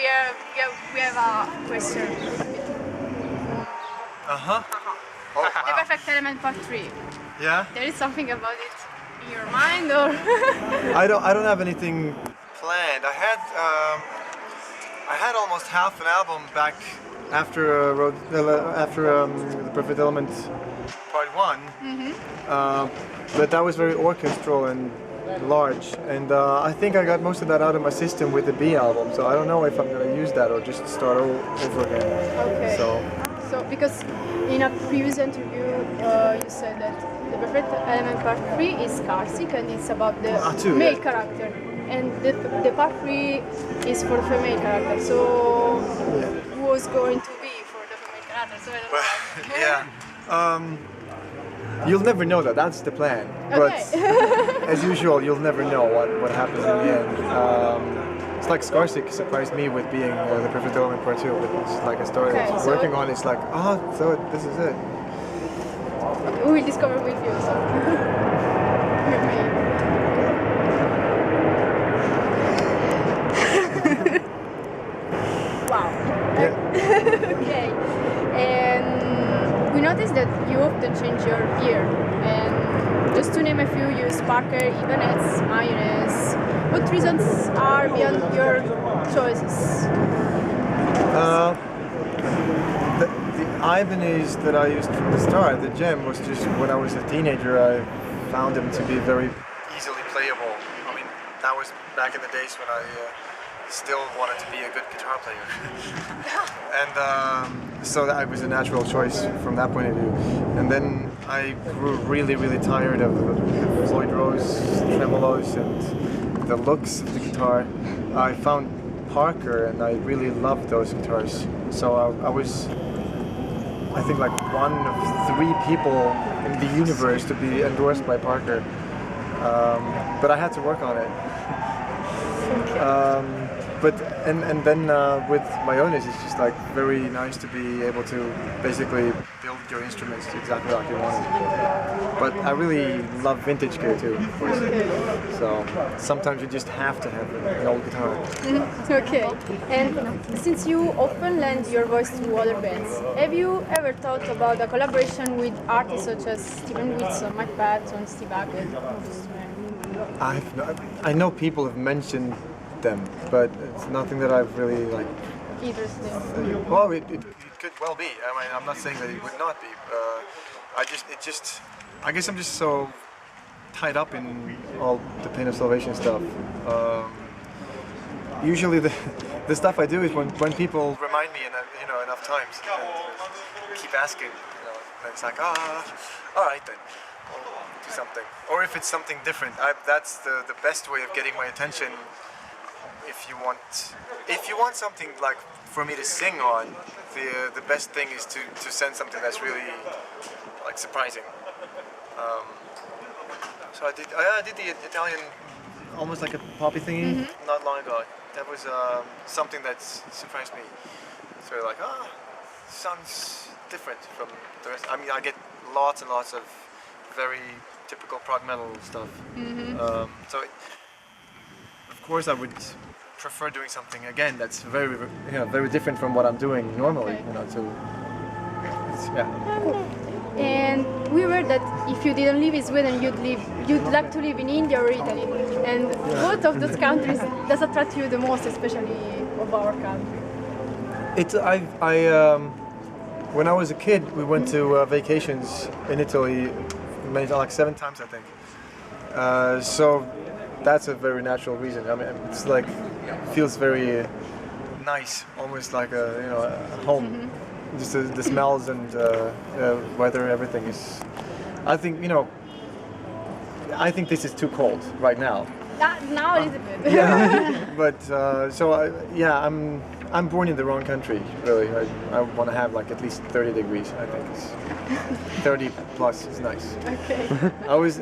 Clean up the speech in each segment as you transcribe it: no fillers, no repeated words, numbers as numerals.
we have a question. Oh, The wow. perfect element part 3. Yeah? There is something about it in your mind, or? I don't have anything planned. I had almost half an album back after the Perfect Element Part 1. But that was very orchestral and large, and I think I got most of that out of my system with the B album, so I don't know if I'm going to use that or just start over again. Okay. So because in a previous interview you said that the Perfect Element Part 3 is Karsik and it's about the male character, and the Part 3 is for the female character, so who was going to be for the female character, so I don't know. Yeah. You'll never know that. That's the plan. But as usual, you'll never know what happens in the end. It's like Skarsik surprised me with being the Perfect Element Part 2. It's like I started working on it. It's like, so this is it. Okay, we will discover with you. So. Wow. Yeah. Okay. And we noticed that you often change your gear, and just to name a few, you use Parker, Ibanez, Mayonnaise. What reasons are beyond your choices? The Ibanez that I used from the start, the gem, was just when I was a teenager. I found them to be very easily playable. I mean, that was back in the days when I still wanted to be a good guitar player. And so that was a natural choice from that point of view. And then I grew really, really tired of the Floyd Rose tremolos and the looks of the guitar. I found Parker and I really loved those guitars. So I was, I think, like one of 3 people in the universe to be endorsed by Parker. But I had to work on it. But then with Mayonnaise, it's just like very nice to be able to basically build your instruments exactly like you want it. But I really love vintage gear too, of course. So sometimes you just have to have an old guitar. Okay. And since you often lend your voice to other bands, have you ever thought about a collaboration with artists such as Steven Wilson, Mike Patton, Steve Hackett? I know people have mentioned them, but it's nothing that I've really like. Interesting. Well, it could well be. I mean, I'm not saying that it would not be. I guess I'm just so tied up in all the Pain of Salvation stuff. Usually the stuff I do is when people remind me enough times and keep asking. And it's like, all right then. Do something, or if it's something different, that's the best way of getting my attention. If you want something like for me to sing on, the best thing is to send something that's really like surprising. So I did the Italian, almost like a poppy thingy, not long ago. That was something that surprised me. So like, sounds different from the rest. I mean, I get lots and lots of very typical prog metal stuff. So of course I would prefer doing something again that's very very different from what I'm doing normally. And we heard that if you didn't live in Sweden, you'd like to live in India or Italy. And both of those countries does attract you the most, especially of our country. When I was a kid, we went to vacations in Italy like 7 times, I think. So that's a very natural reason. I mean, it's like feels very nice, almost like a home. Just the smells and weather, everything is. I think this is too cold right now. Now it is a bit. Yeah, but I'm born in the wrong country, really. I want to have like at least 30 degrees. I think it's 30 plus is nice. Okay.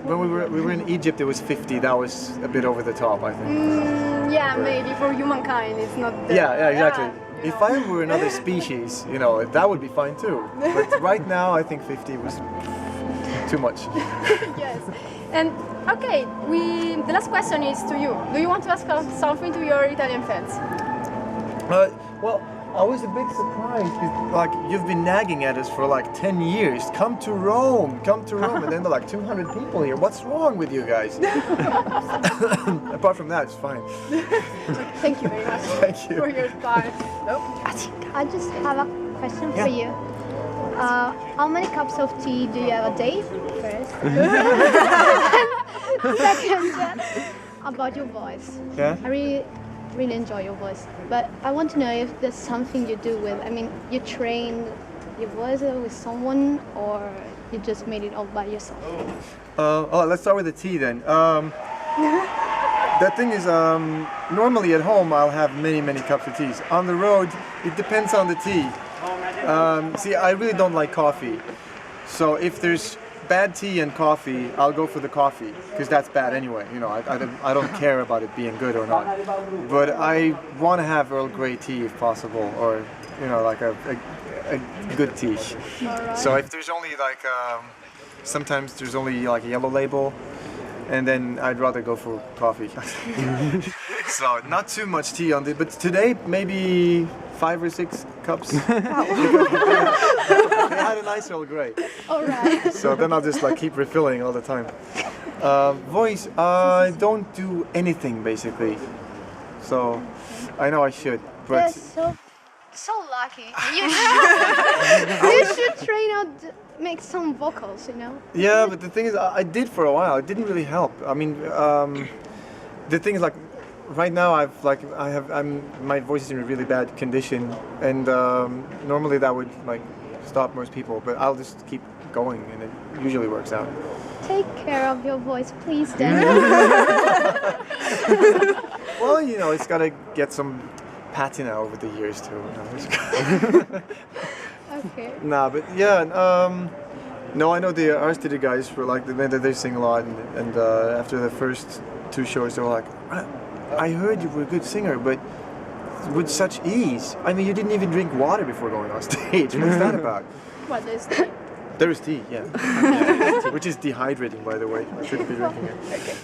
When we were in Egypt, it was 50. That was a bit over the top, I think. Maybe for humankind, it's not. Yeah, exactly. If I were another species, that would be fine too. But right now, I think 50 was too much. Yes. And okay, the last question is to you. Do you want to ask something to your Italian fans? Well, I was a bit surprised because, like, you've been nagging at us for like 10 years. Come to Rome, and then they're like 200 people here. What's wrong with you guys? Apart from that, it's fine. Thank you very much Thank you. for your time. Nope. I just have a question for you. How many cups of tea do you have a day? First. Second, about your voice. Yeah? I really enjoy your voice, but I want to know if there's something you do with. I mean, you train your voice with someone, or you just made it all by yourself? Let's start with the tea then. The thing is, normally at home I'll have many cups of teas. On the road, it depends on the tea. See, I really don't like coffee. So if there's bad tea and coffee, I'll go for the coffee, because that's bad anyway. You know, I don't care about it being good or not. But I want to have Earl Grey tea if possible, or, you know, like a good tea. Alright. So if there's only like, sometimes there's only like a yellow label, and then I'd rather go for coffee. So not too much tea on it, but today maybe 5 or 6 cups. They had a nice Earl Grey. Alright. So then I'll just like keep refilling all the time. Voice, I don't do anything basically. So I know I should, but You're so lucky. You should train out, make some vocals, you know. yeah, but the thing is, I did for a while. It didn't really help. I mean, the thing is, like, right now my voice is in a really bad condition, and normally that would like stop most people. But I'll just keep going, and it usually works out. Take care of your voice, please, Daniel. Well, you know, it's gotta get some patina over the years too. You know? Okay. Nah, but yeah, no, I know the Arstide guys were like, they sing a lot, and after the first 2 shows, they were like, I heard you were a good singer, but with such ease. I mean, you didn't even drink water before going on stage. What's that about? What is tea? There is tea, yeah. Which is dehydrating, by the way. I shouldn't be drinking it. Okay.